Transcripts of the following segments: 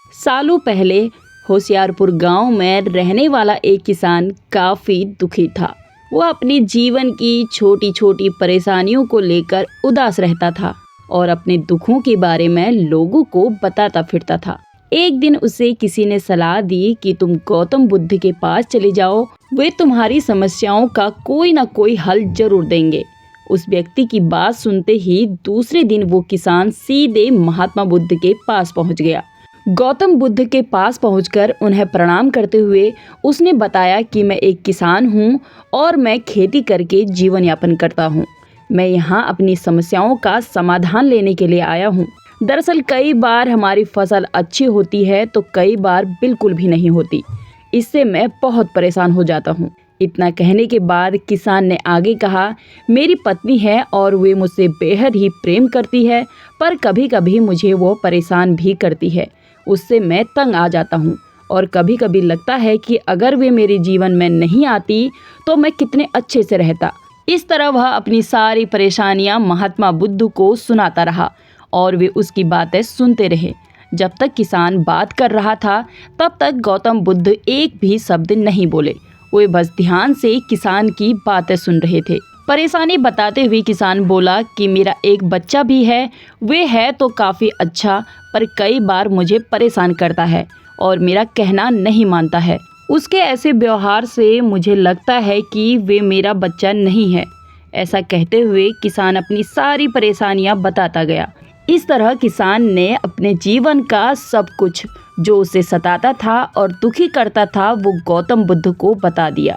सालों पहले होशियारपुर गांव में रहने वाला एक किसान काफी दुखी था। वो अपने जीवन की छोटी छोटी परेशानियों को लेकर उदास रहता था और अपने दुखों के बारे में लोगों को बताता फिरता था। एक दिन उसे किसी ने सलाह दी कि तुम गौतम बुद्ध के पास चले जाओ, वे तुम्हारी समस्याओं का कोई ना कोई हल जरूर देंगे। उस व्यक्ति की बात सुनते ही दूसरे दिन वो किसान सीधे महात्मा बुद्ध के पास पहुंच गया। गौतम बुद्ध के पास पहुंचकर उन्हें प्रणाम करते हुए उसने बताया कि मैं एक किसान हूं और मैं खेती करके जीवन यापन करता हूं। मैं यहाँ अपनी समस्याओं का समाधान लेने के लिए आया हूं। दरअसल कई बार हमारी फसल अच्छी होती है तो कई बार बिल्कुल भी नहीं होती। इससे मैं बहुत परेशान हो जाता हूँ। इतना कहने के बाद किसान ने आगे कहा, मेरी पत्नी है और वे मुझसे बेहद ही प्रेम करती है, पर कभी कभी मुझे वो परेशान भी करती है। उससे मैं तंग आ जाता हूँ और कभी कभी लगता है कि अगर वे मेरे जीवन में नहीं आती तो मैं कितने अच्छे से रहता। इस तरह वह अपनी सारी परेशानियां महात्मा बुद्ध को सुनाता रहा और वे उसकी बातें सुनते रहे। जब तक किसान बात कर रहा था तब तक गौतम बुद्ध एक भी शब्द नहीं बोले। वे बस ध्यान से किसान की बातें सुन रहे थे। परेशानी बताते हुए किसान बोला कि मेरा एक बच्चा भी है, वे है तो काफ़ी अच्छा, पर कई बार मुझे परेशान करता है और मेरा कहना नहीं मानता है। उसके ऐसे व्यवहार से मुझे लगता है कि वे मेरा बच्चा नहीं है। ऐसा कहते हुए किसान अपनी सारी परेशानियां बताता गया। इस तरह किसान ने अपने जीवन का सब कुछ जो उसे सताता था और दुखी करता था वो गौतम बुद्ध को बता दिया।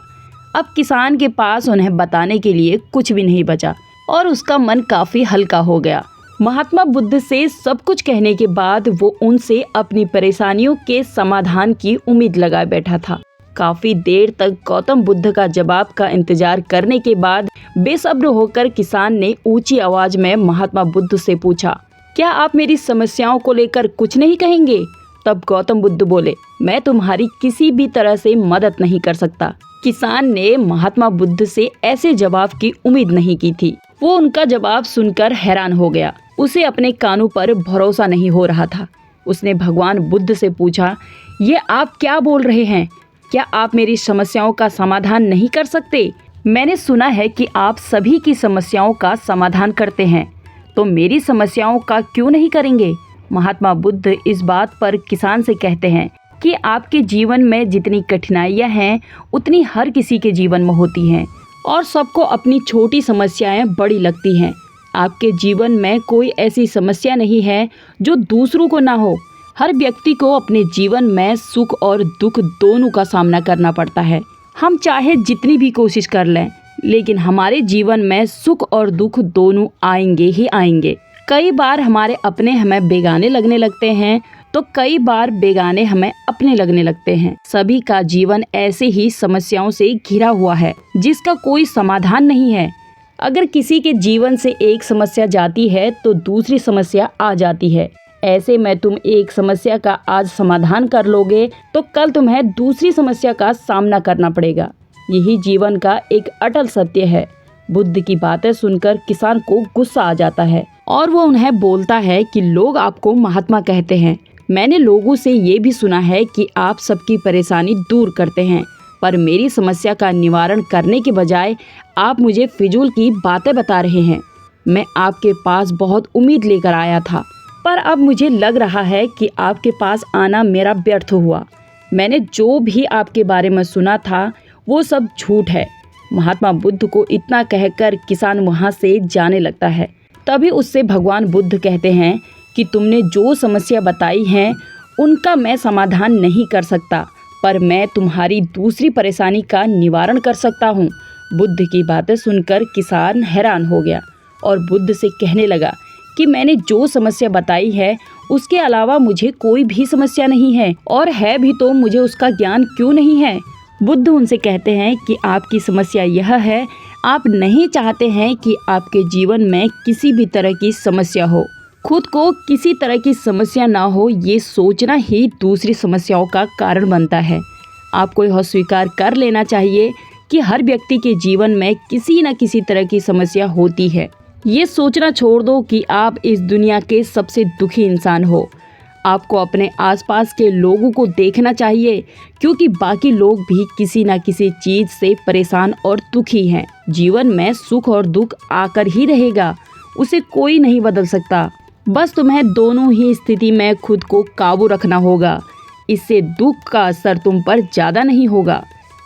अब किसान के पास उन्हें बताने के लिए कुछ भी नहीं बचा और उसका मन काफ़ी हल्का हो गया। महात्मा बुद्ध से सब कुछ कहने के बाद वो उनसे अपनी परेशानियों के समाधान की उम्मीद लगाए बैठा था। काफ़ी देर तक गौतम बुद्ध का जवाब का इंतजार करने के बाद बेसब्र होकर किसान ने ऊंची आवाज में महात्मा बुद्ध से पूछा, क्या आप मेरी समस्याओं को लेकर कुछ नहीं कहेंगे? तब गौतम बुद्ध बोले, मैं तुम्हारी किसी भी तरह से मदद नहीं कर सकता। किसान ने महात्मा बुद्ध से ऐसे जवाब की उम्मीद नहीं की थी। वो उनका जवाब सुनकर हैरान हो गया। उसे अपने कानों पर भरोसा नहीं हो रहा था। उसने भगवान बुद्ध से पूछा, ये आप क्या बोल रहे हैं? क्या आप मेरी समस्याओं का समाधान नहीं कर सकते? मैंने सुना है कि आप सभी की समस्याओं का समाधान करते हैं, तो मेरी समस्याओं का क्यों नहीं करेंगे? महात्मा बुद्ध इस बात पर किसान से कहते हैं कि आपके जीवन में जितनी कठिनाइयां हैं उतनी हर किसी के जीवन में होती हैं और सबको अपनी छोटी समस्याएं बड़ी लगती हैं। आपके जीवन में कोई ऐसी समस्या नहीं है जो दूसरों को ना हो। हर व्यक्ति को अपने जीवन में सुख और दुख दोनों का सामना करना पड़ता है। हम चाहे जितनी भी कोशिश कर लें, लेकिन हमारे जीवन में सुख और दुख दोनों आएंगे ही आएंगे। कई बार हमारे अपने हमें बेगाने लगने लगते हैं तो कई बार बेगाने हमें अपने लगने लगते हैं। सभी का जीवन ऐसे ही समस्याओं से घिरा हुआ है जिसका कोई समाधान नहीं है। अगर किसी के जीवन से एक समस्या जाती है तो दूसरी समस्या आ जाती है। ऐसे में तुम एक समस्या का आज समाधान कर लोगे तो कल तुम्हें दूसरी समस्या का सामना करना पड़ेगा। यही जीवन का एक अटल सत्य है। बुद्ध की बातें सुनकर किसान को गुस्सा आ जाता है और वो उन्हें बोलता है कि लोग आपको महात्मा कहते हैं। मैंने लोगों से ये भी सुना है कि आप सबकी परेशानी दूर करते हैं, पर मेरी समस्या का निवारण करने के बजाय आप मुझे फिजूल की बातें बता रहे हैं। मैं आपके पास बहुत उम्मीद लेकर आया था, पर अब मुझे लग रहा है कि आपके पास आना मेरा व्यर्थ हुआ। मैंने जो भी आपके बारे में सुना था वो सब झूठ है। महात्मा बुद्ध को इतना कहकर किसान वहाँ से जाने लगता है। तभी उससे भगवान बुद्ध कहते हैं कि तुमने जो समस्या बताई है उनका मैं समाधान नहीं कर सकता, पर मैं तुम्हारी दूसरी परेशानी का निवारण कर सकता हूँ। बुद्ध की बातें सुनकर किसान हैरान हो गया और बुद्ध से कहने लगा कि मैंने जो समस्या बताई है उसके अलावा मुझे कोई भी समस्या नहीं है, और है भी तो मुझे उसका ज्ञान क्यों नहीं है? बुद्ध उनसे कहते हैं कि आपकी समस्या यह है, आप नहीं चाहते हैं कि आपके जीवन में किसी भी तरह की समस्या हो। खुद को किसी तरह की समस्या ना हो, ये सोचना ही दूसरी समस्याओं का कारण बनता है। आपको यह स्वीकार कर लेना चाहिए कि हर व्यक्ति के जीवन में किसी न किसी तरह की समस्या होती है। ये सोचना छोड़ दो कि आप इस दुनिया के सबसे दुखी इंसान हो। आपको अपने आसपास के लोगों को देखना चाहिए, क्योंकि बाकी लोग भी किसी न किसी चीज से परेशान और दुखी हैं। जीवन में सुख और दुख आकर ही रहेगा, उसे कोई नहीं बदल सकता। बस तुम्हें दोनों ही स्थिति में खुद को काबू रखना होगा। इससे दुख का असर तुम पर ज़्यादा नहीं होगा।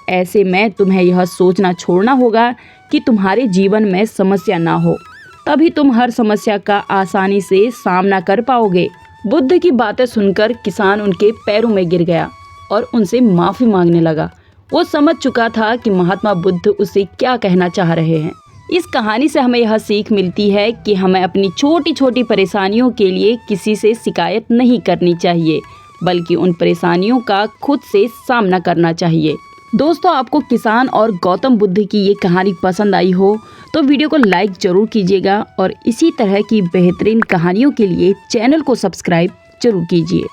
ऐसे में तुम्हें यह सोचना छोड़ना होगा कि तुम्हारे जीवन में समस्या ना हो, तभी तुम हर समस्या का आसानी से सामना कर पाओगे। बुद्ध की बातें सुनकर किसान उनके पैरों में गिर गया और उनसे माफ़ी मांगने लगा। वो समझ चुका था कि महात्मा बुद्ध उसे क्या कहना चाह रहे हैं। इस कहानी से हमें यह सीख मिलती है कि हमें अपनी छोटी छोटी परेशानियों के लिए किसी से शिकायत नहीं करनी चाहिए, बल्कि उन परेशानियों का खुद से सामना करना चाहिए। दोस्तों, आपको किसान और गौतम बुद्ध की ये कहानी पसंद आई हो तो वीडियो को लाइक जरूर कीजिएगा और इसी तरह की बेहतरीन कहानियों के लिए चैनल को सब्सक्राइब जरूर कीजिए।